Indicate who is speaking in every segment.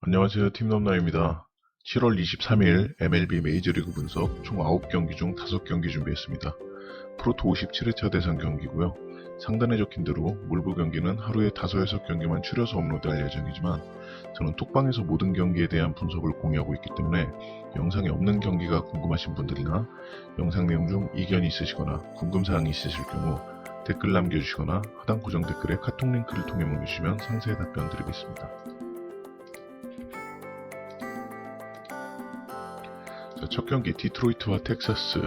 Speaker 1: 안녕하세요. 팀넘나입니다. 7월 23일 MLB 메이저리그 분석 총 9경기 중 5경기 준비했습니다. 프로토 57회차 대상 경기고요. 상단에 적힌 대로 몰부 경기는 하루에 5, 6경기만 추려서 업로드할 예정이지만 저는 톡방에서 모든 경기에 대한 분석을 공유하고 있기 때문에 영상에 없는 경기가 궁금하신 분들이나 영상 내용 중 이견이 있으시거나 궁금사항이 있으실 경우 댓글 남겨주시거나 하단 고정 댓글에 카톡 링크를 통해 보내주시면 상세히 답변 드리겠습니다. 첫 경기 디트로이트와 텍사스.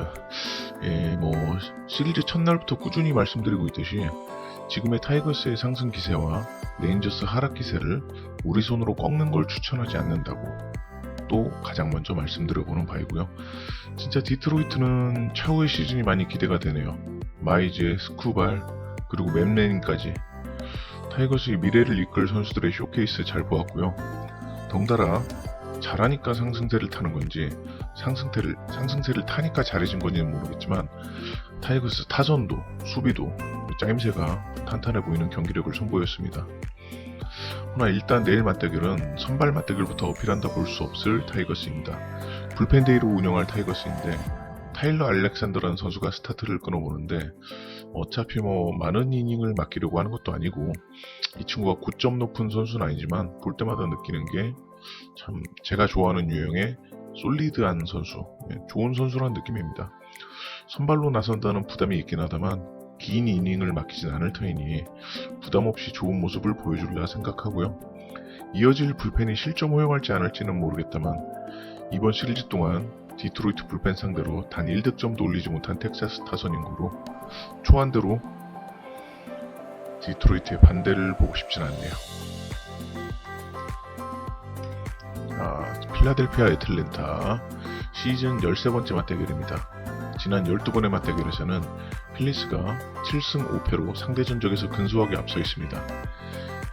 Speaker 1: 시리즈 첫날부터 꾸준히 말씀드리고 있듯이 지금의 타이거스의 상승 기세와 레인저스 하락 기세를 우리 손으로 꺾는 걸 추천하지 않는다고 또 가장 먼저 말씀드려보는 바이고요. 진짜 디트로이트는 차후의 시즌이 많이 기대가 되네요. 마이즈, 스쿠발, 그리고 맵레닌까지 타이거스의 미래를 이끌 선수들의 쇼케이스 잘 보았고요. 덩달아 잘하니까 상승세를 타는 건지 상승세를 타니까 잘해진 건지는 모르겠지만 타이거스 타선도 수비도 짜임새가 탄탄해 보이는 경기력을 선보였습니다. 그러나 일단 내일 맞대결은 선발 맞대결부터 어필한다 볼 수 없을 타이거스입니다. 불펜데이로 운영할 타이거스인데 타일러 알렉산더라는 선수가 스타트를 끊어보는데 어차피 많은 이닝을 맡기려고 하는 것도 아니고 이 친구가 고점 높은 선수는 아니지만 볼 때마다 느끼는 게 참 제가 좋아하는 유형의 솔리드한 선수, 좋은 선수라는 느낌입니다. 선발로 나선다는 부담이 있긴 하다만 긴 이닝을 맡기진 않을 터이니 부담없이 좋은 모습을 보여줄라 생각하고요. 이어질 불펜이 실점 허용할지 않을지는 모르겠다만 이번 시리즈 동안 디트로이트 불펜 상대로 단 1득점도 올리지 못한 텍사스 타선 인구로 초안대로 디트로이트의 반대를 보고 싶진 않네요. 필라델피아 애틀랜타 시즌 13번째 맞대결입니다. 지난 12번의 맞대결에서는 필리스가 7승 5패로 상대 전적에서 근소하게 앞서 있습니다.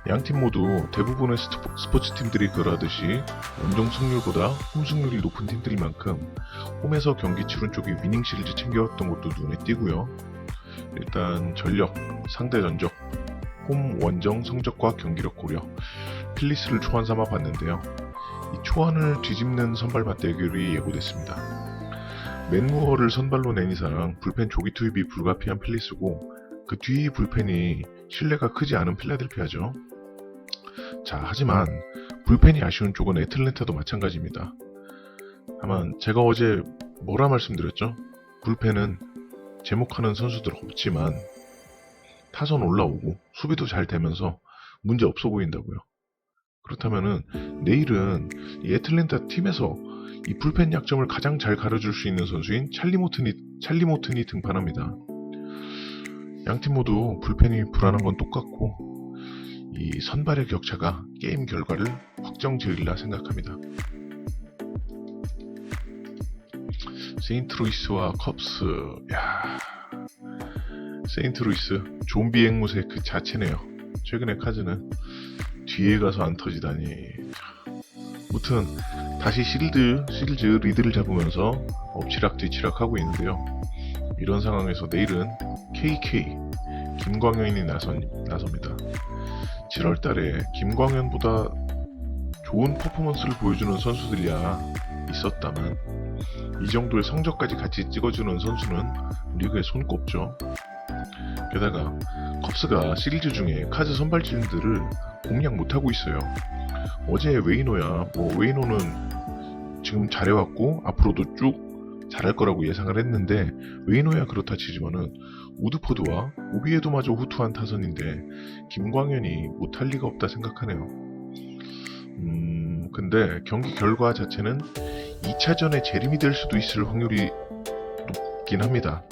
Speaker 1: 양팀 모두 대부분의 스포츠팀들이 그러하듯이 원정 승률보다 홈 승률이 높은 팀들인 만큼 홈에서 경기 치른 쪽이 위닝 시리즈 챙겨왔던 것도 눈에 띄고요. 일단 전력, 상대 전적, 홈 원정 성적과 경기력 고려 필리스를 초안 삼아 봤는데요. 이 초안을 뒤집는 선발 맞대결이 예고됐습니다. 맨무어를 선발로 낸 이상 불펜 조기 투입이 불가피한 필리스고 그 뒤 불펜이 신뢰가 크지 않은 필라델피아죠. 자, 하지만 불펜이 아쉬운 쪽은 애틀랜타도 마찬가지입니다. 다만 제가 어제 뭐라 말씀드렸죠? 불펜은 제목하는 선수들 없지만 타선 올라오고 수비도 잘 되면서 문제 없어 보인다고요. 그렇다면은 내일은 이 애틀랜타 팀에서 이 불펜 약점을 가장 잘 가려줄 수 있는 선수인 찰리 모튼이 등판합니다. 양팀 모두 불펜이 불안한 건 똑같고 이 선발의 격차가 게임 결과를 확정 지으리라 생각합니다. 세인트루이스와 컵스. 세인트루이스 좀비 앵무새 그 자체네요. 최근에 카즈는 뒤에 가서 안 터지다니. 무튼 다시 시리즈 리드를 잡으면서 엎치락 뒤치락 하고 있는데요. 이런 상황에서 내일은 KK 김광현이 나섭니다. 7월달에 김광현보다 좋은 퍼포먼스를 보여주는 선수들이야 있었다만 이 정도의 성적까지 같이 찍어주는 선수는 리그에 손꼽죠. 게다가 컵스가 시리즈 중에 카즈 선발진들을 공략 못하고 있어요. 어제 웨이노는 지금 잘해왔고 앞으로도 쭉 잘할 거라고 예상을 했는데 웨이노야 그렇다 치지만은 우드포드와 오비에도마저 후투한 타선인데 김광현이 못할 리가 없다 생각하네요. 근데 경기 결과 자체는 2차전에 재림이 될 수도 있을 확률이 높긴 합니다.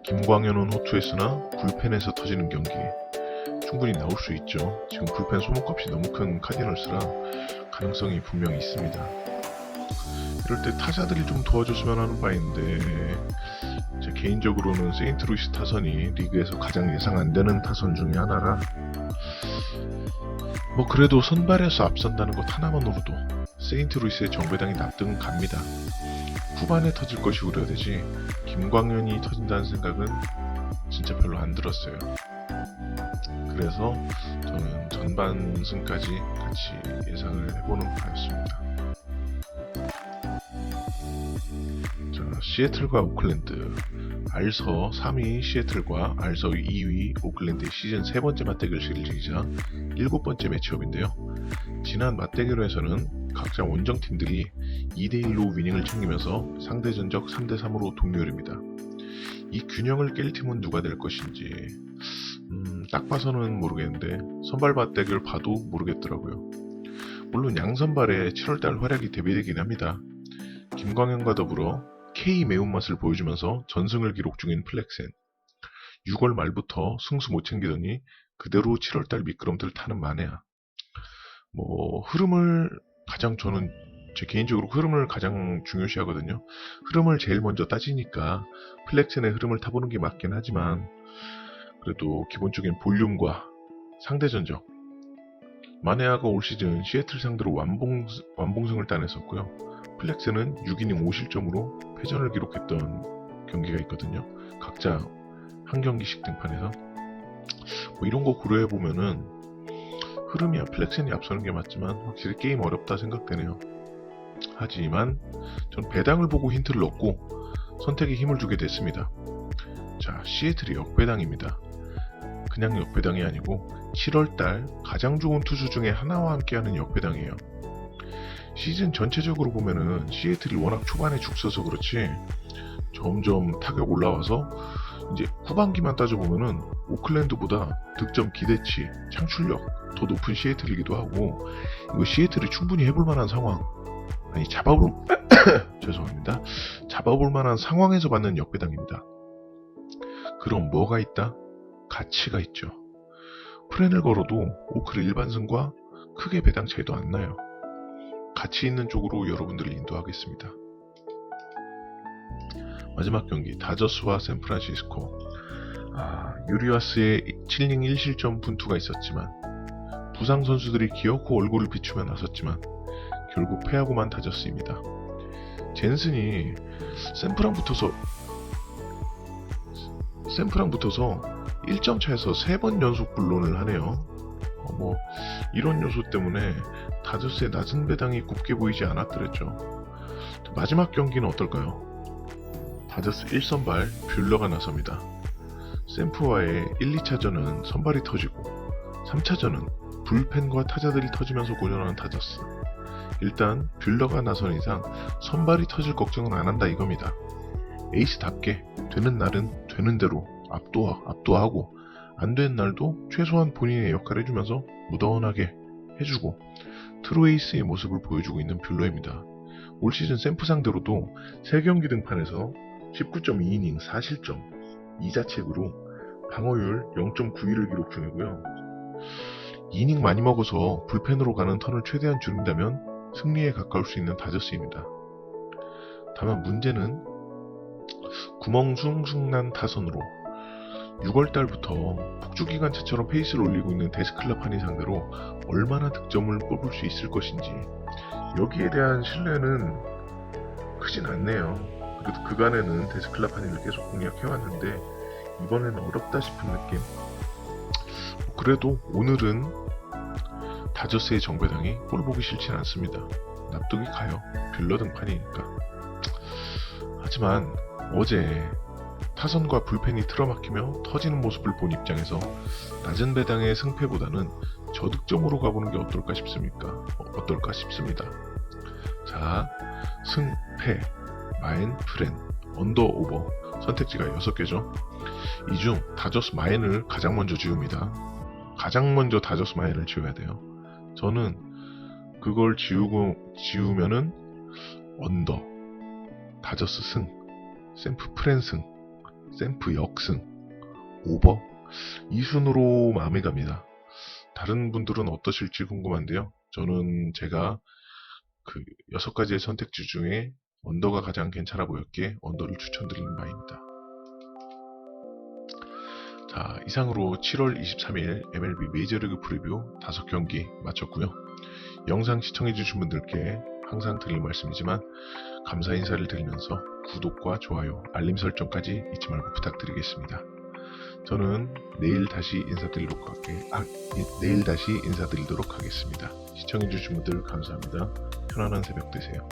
Speaker 1: 김광현은 호투했으나 불펜에서 터지는 경기 충분히 나올 수 있죠. 지금 불펜 소모값이 너무 큰 카디널스라 가능성이 분명히 있습니다. 이럴 때 타자들이 좀 도와줬으면 하는 바인데 제 개인적으로는 세인트루이스 타선이 리그에서 가장 예상 안 되는 타선 중에 하나라 그래도 선발에서 앞선다는 것 하나만으로도 세인트루이스의 정배당이 납득은 갑니다. 후반에 터질 것이 우려되지 김광현이 터진다는 생각은 진짜 별로 안 들었어요. 그래서 저는 반반승까지 같이 예상을 해보는 바였습니다. 자, 시애틀과 오클랜드. 알서 3위 시애틀과 알서 2위 오클랜드의 시즌 3번째 맞대결 시리즈이자 7번째 매치업인데요. 지난 맞대결에서는 각자 원정팀들이 2대1로 위닝을 챙기면서 상대 전적 3대3으로 동률입니다. 이 균형을 깰 팀은 누가 될 것인지 딱 봐서는 모르겠는데 선발 맞대결 봐도 모르겠더라고요. 물론 양선발의 7월달 활약이 대비되긴 합니다. 김광현과 더불어 K 매운맛을 보여주면서 전승을 기록 중인 플렉센. 6월 말부터 승수 못 챙기더니 그대로 7월달 미끄럼틀 타는 마네야. 흐름을 저는 제 개인적으로 흐름을 가장 중요시하거든요. 흐름을 제일 먼저 따지니까 플렉센의 흐름을 타보는 게 맞긴 하지만 그래도 기본적인 볼륨과 상대 전적. 마네아가 올 시즌 시애틀 상대로 완봉승을 따냈었고요. 플렉스는 6이닝 5실점으로 패전을 기록했던 경기가 있거든요. 각자 한 경기씩 등판해서 이런 거 고려해보면은 흐름이야 플렉슨이 앞서는 게 맞지만 확실히 게임 어렵다 생각되네요. 하지만 전 배당을 보고 힌트를 얻고 선택에 힘을 주게 됐습니다. 자, 시애틀이 역배당입니다. 그냥 역배당이 아니고 7월달 가장 좋은 투수 중에 하나와 함께하는 역배당이에요. 시즌 전체적으로 보면은 시애틀이 워낙 초반에 죽 서서 그렇지 점점 타격 올라와서 이제 후반기만 따져보면은 오클랜드보다 득점 기대치, 창출력 더 높은 시애틀이기도 하고 이거 시애틀이 충분히 해볼 만한 상황 죄송합니다. 잡아볼 만한 상황에서 받는 역배당입니다. 그럼 뭐가 있다? 가치가 있죠. 프렌을 걸어도 오클의 일반승과 크게 배당 차이도 안 나요. 가치 있는 쪽으로 여러분들을 인도하겠습니다. 마지막 경기 다저스와 샌프란시스코. 유리와스의 7이닝 1실점 분투가 있었지만 부상 선수들이 기어코 얼굴을 비추며 나섰지만 결국 패하고만 다저스입니다. 젠슨이 샌프랑 붙어서 1점 차에서 3번 연속 불론을 하네요. 이런 요소 때문에 다저스의 낮은 배당이 곱게 보이지 않았더랬죠. 마지막 경기는 어떨까요? 다저스 1선발 뷰러가 나섭니다. 샘프와의 1, 2차전은 선발이 터지고 3차전은 불펜과 타자들이 터지면서 고전하는 다저스. 일단 뷰러가 나선 이상 선발이 터질 걱정은 안 한다 이겁니다. 에이스답게 되는 날은 되는 대로 압도하고 안 되는 날도 최소한 본인의 역할을 해주면서 무던하게 해주고 트루에이스의 모습을 보여주고 있는 뷰러입니다. 올 시즌 샘프 상대로도 3경기 등판에서 19.2이닝 4실점 2자책으로 방어율 0.91을 기록 중이고요. 이닝 많이 먹어서 불펜으로 가는 턴을 최대한 줄인다면 승리에 가까울 수 있는 다저스입니다. 다만 문제는 구멍 숭숭난 타선으로 6월달부터 폭주기관차처럼 페이스를 올리고 있는 데스클라판이 상대로 얼마나 득점을 뽑을 수 있을 것인지 여기에 대한 신뢰는 크진 않네요. 그래도 그간에는 데스클라판이를 계속 공략해왔는데 이번에는 어렵다 싶은 느낌. 그래도 오늘은 다저스의 정배당이 볼 보기 싫진 않습니다. 납득이 가요. 뷰러 등판이니까. 하지만 어제 타선과 불펜이 틀어막히며 터지는 모습을 본 입장에서 낮은 배당의 승패보다는 저득점으로 가보는 게 어떨까 싶습니다. 자, 승패, 마인, 프렌, 언더, 오버 선택지가 6개죠. 이 중 다저스 마인을 가장 먼저 지웁니다. 가장 먼저 다저스 마인을 지워야 돼요. 저는 그걸 지우면은 언더, 다저스 승, 샘프 프렌 승, 샘프 역승, 오버 이 순으로 마음이 갑니다. 다른 분들은 어떠실지 궁금한데요. 저는 제가 그 6가지의 선택지 중에 언더가 가장 괜찮아 보였기에 언더를 추천드리는 바입니다. 자, 이상으로 7월 23일 MLB 메이저리그 프리뷰 5경기 마쳤고요. 영상 시청해주신 분들께 항상 드릴 말씀이지만 감사 인사를 드리면서 구독과 좋아요, 알림 설정까지 잊지 말고 부탁드리겠습니다. 저는 내일 다시 인사드리도록 하겠습니다. 시청해주신 분들 감사합니다. 편안한 새벽 되세요.